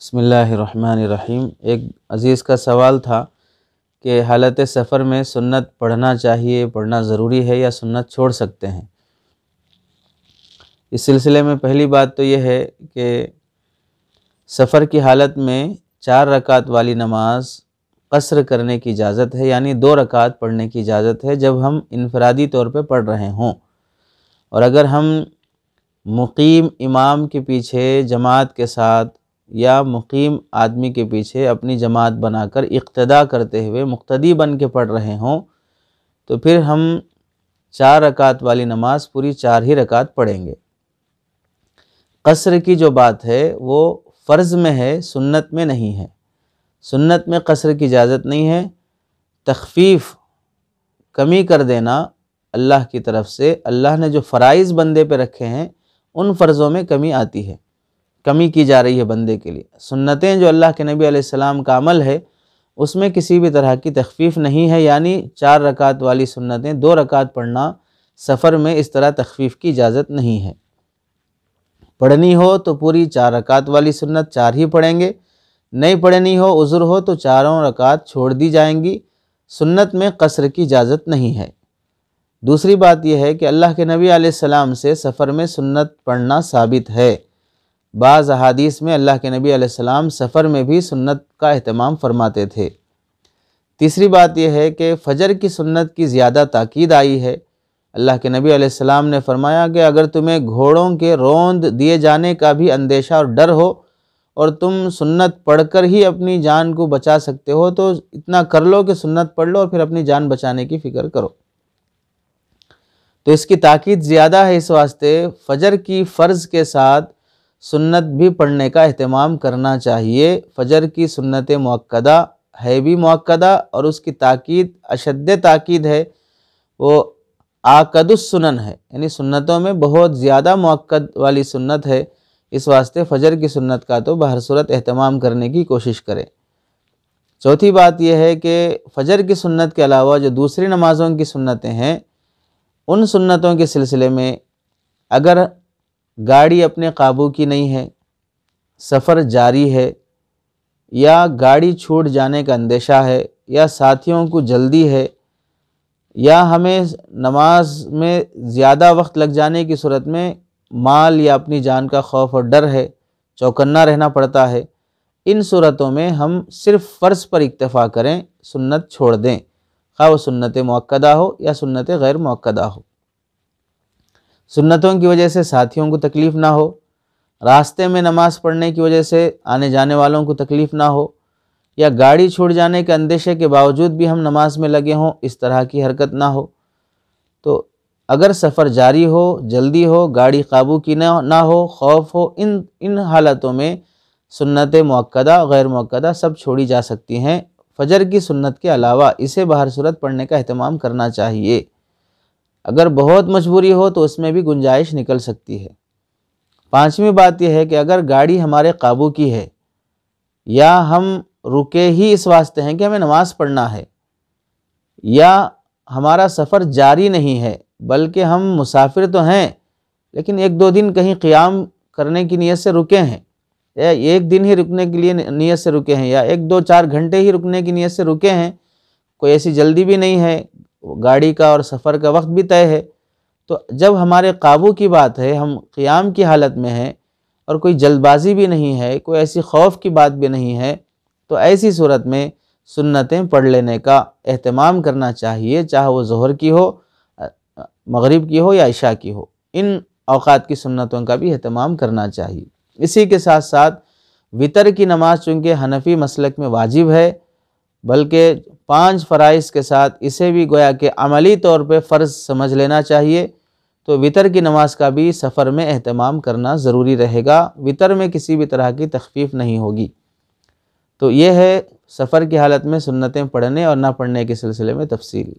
بسم اللہ الرحمن الرحیم۔ ایک عزیز کا سوال تھا کہ حالت سفر میں سنت پڑھنا چاہیے، پڑھنا ضروری ہے یا سنت چھوڑ سکتے ہیں۔ اس سلسلے میں پہلی بات تو یہ ہے کہ سفر کی حالت میں 4 رکعت والی نماز قصر کرنے کی اجازت ہے، یعنی 2 رکعت پڑھنے کی اجازت ہے جب ہم انفرادی طور پہ پڑھ رہے ہوں، اور اگر ہم مقیم امام کے پیچھے جماعت کے ساتھ یا مقیم آدمی کے پیچھے اپنی جماعت بنا کر اقتدا کرتے ہوئے مقتدی بن کے پڑھ رہے ہوں تو پھر ہم 4 رکعت والی نماز پوری 4 ہی رکعت پڑھیں گے۔ قصر کی جو بات ہے وہ فرض میں ہے، سنت میں نہیں ہے۔ سنت میں قصر کی اجازت نہیں ہے۔ تخفیف، کمی کر دینا اللہ کی طرف سے، اللہ نے جو فرائض بندے پہ رکھے ہیں ان فرضوں میں کمی آتی ہے، کمی کی جا رہی ہے بندے کے لیے۔ سنتیں جو اللہ کے نبی علیہ السلام کا عمل ہے اس میں کسی بھی طرح کی تخفیف نہیں ہے، یعنی 4 رکعت والی سنتیں 2 رکعت پڑھنا سفر میں اس طرح تخفیف کی اجازت نہیں ہے۔ پڑھنی ہو تو پوری 4 رکعت والی سنت 4 ہی پڑھیں گے، نہیں پڑھنی ہو، عذر ہو تو 4 رکعت چھوڑ دی جائیں گی۔ سنت میں قصر کی اجازت نہیں ہے۔ دوسری بات یہ ہے کہ اللہ کے نبی علیہ السلام سے سفر میں سنت پڑھنا ثابت ہے۔ بعض احادیث میں اللہ کے نبی علیہ السلام سفر میں بھی سنت کا اہتمام فرماتے تھے۔ تیسری بات یہ ہے کہ فجر کی سنت کی زیادہ تاکید آئی ہے۔ اللہ کے نبی علیہ السلام نے فرمایا کہ اگر تمہیں گھوڑوں کے روند دیے جانے کا بھی اندیشہ اور ڈر ہو اور تم سنت پڑھ کر ہی اپنی جان کو بچا سکتے ہو تو اتنا کر لو کہ سنت پڑھ لو اور پھر اپنی جان بچانے کی فکر کرو۔ تو اس کی تاکید زیادہ ہے، اس واسطے فجر کی فرض کے ساتھ سنت بھی پڑھنے کا اہتمام کرنا چاہیے۔ فجر کی سنت مؤکدہ ہے بھی مؤکدہ اور اس کی تاکید اشد تاکید ہے، وہ آکد السنن ہے، یعنی سنتوں میں بہت زیادہ مؤکد والی سنت ہے۔ اس واسطے فجر کی سنت کا تو بہر صورت اہتمام کرنے کی کوشش کرے۔ چوتھی بات یہ ہے کہ فجر کی سنت کے علاوہ جو دوسری نمازوں کی سنتیں ہیں ان سنتوں کے سلسلے میں اگر گاڑی اپنے قابو کی نہیں ہے، سفر جاری ہے، یا گاڑی چھوٹ جانے کا اندیشہ ہے، یا ساتھیوں کو جلدی ہے، یا ہمیں نماز میں زیادہ وقت لگ جانے کی صورت میں مال یا اپنی جان کا خوف اور ڈر ہے، چوکنا رہنا پڑتا ہے، ان صورتوں میں ہم صرف فرض پر اکتفا کریں، سنت چھوڑ دیں، خواہ وہ سنت مؤکدہ ہو یا سنت غیر مؤکدہ ہو۔ سنتوں کی وجہ سے ساتھیوں کو تکلیف نہ ہو، راستے میں نماز پڑھنے کی وجہ سے آنے جانے والوں کو تکلیف نہ ہو، یا گاڑی چھوٹ جانے کے اندیشے کے باوجود بھی ہم نماز میں لگے ہوں، اس طرح کی حرکت نہ ہو۔ تو اگر سفر جاری ہو، جلدی ہو، گاڑی قابو کی نہ ہو، خوف ہو، ان حالتوں میں سنت مؤکدہ غیر مؤکدہ سب چھوڑی جا سکتی ہیں۔ فجر کی سنت کے علاوہ اسے بہر صورت پڑھنے کا اہتمام کرنا چاہیے۔ اگر بہت مجبوری ہو تو اس میں بھی گنجائش نکل سکتی ہے۔ 5ویں بات یہ ہے کہ اگر گاڑی ہمارے قابو کی ہے یا ہم رکے ہی اس واسطے ہیں کہ ہمیں نماز پڑھنا ہے، یا ہمارا سفر جاری نہیں ہے بلکہ ہم مسافر تو ہیں لیکن 1-2 دن کہیں قیام کرنے کی نیت سے رکے ہیں، یا 1 دن ہی رکنے کے لیے نیت سے رکے ہیں، یا 1-2-4 گھنٹے ہی رکنے کی نیت سے رکے ہیں، کوئی ایسی جلدی بھی نہیں ہے، گاڑی کا اور سفر کا وقت بھی طے ہے، تو جب ہمارے قابو کی بات ہے، ہم قیام کی حالت میں ہیں اور کوئی جلد بازی بھی نہیں ہے، کوئی ایسی خوف کی بات بھی نہیں ہے، تو ایسی صورت میں سنتیں پڑھ لینے کا اہتمام کرنا چاہیے، چاہے وہ ظہر کی ہو، مغرب کی ہو یا عشاء کی ہو، ان اوقات کی سنتوں کا بھی اہتمام کرنا چاہیے۔ اسی کے ساتھ ساتھ وتر کی نماز چونکہ حنفی مسلک میں واجب ہے، بلکہ 5 فرائض کے ساتھ اسے بھی گویا کہ عملی طور پہ فرض سمجھ لینا چاہیے، تو وتر کی نماز کا بھی سفر میں اہتمام کرنا ضروری رہے گا۔ وتر میں کسی بھی طرح کی تخفیف نہیں ہوگی۔ تو یہ ہے سفر کی حالت میں سنتیں پڑھنے اور نہ پڑھنے کے سلسلے میں تفصیل۔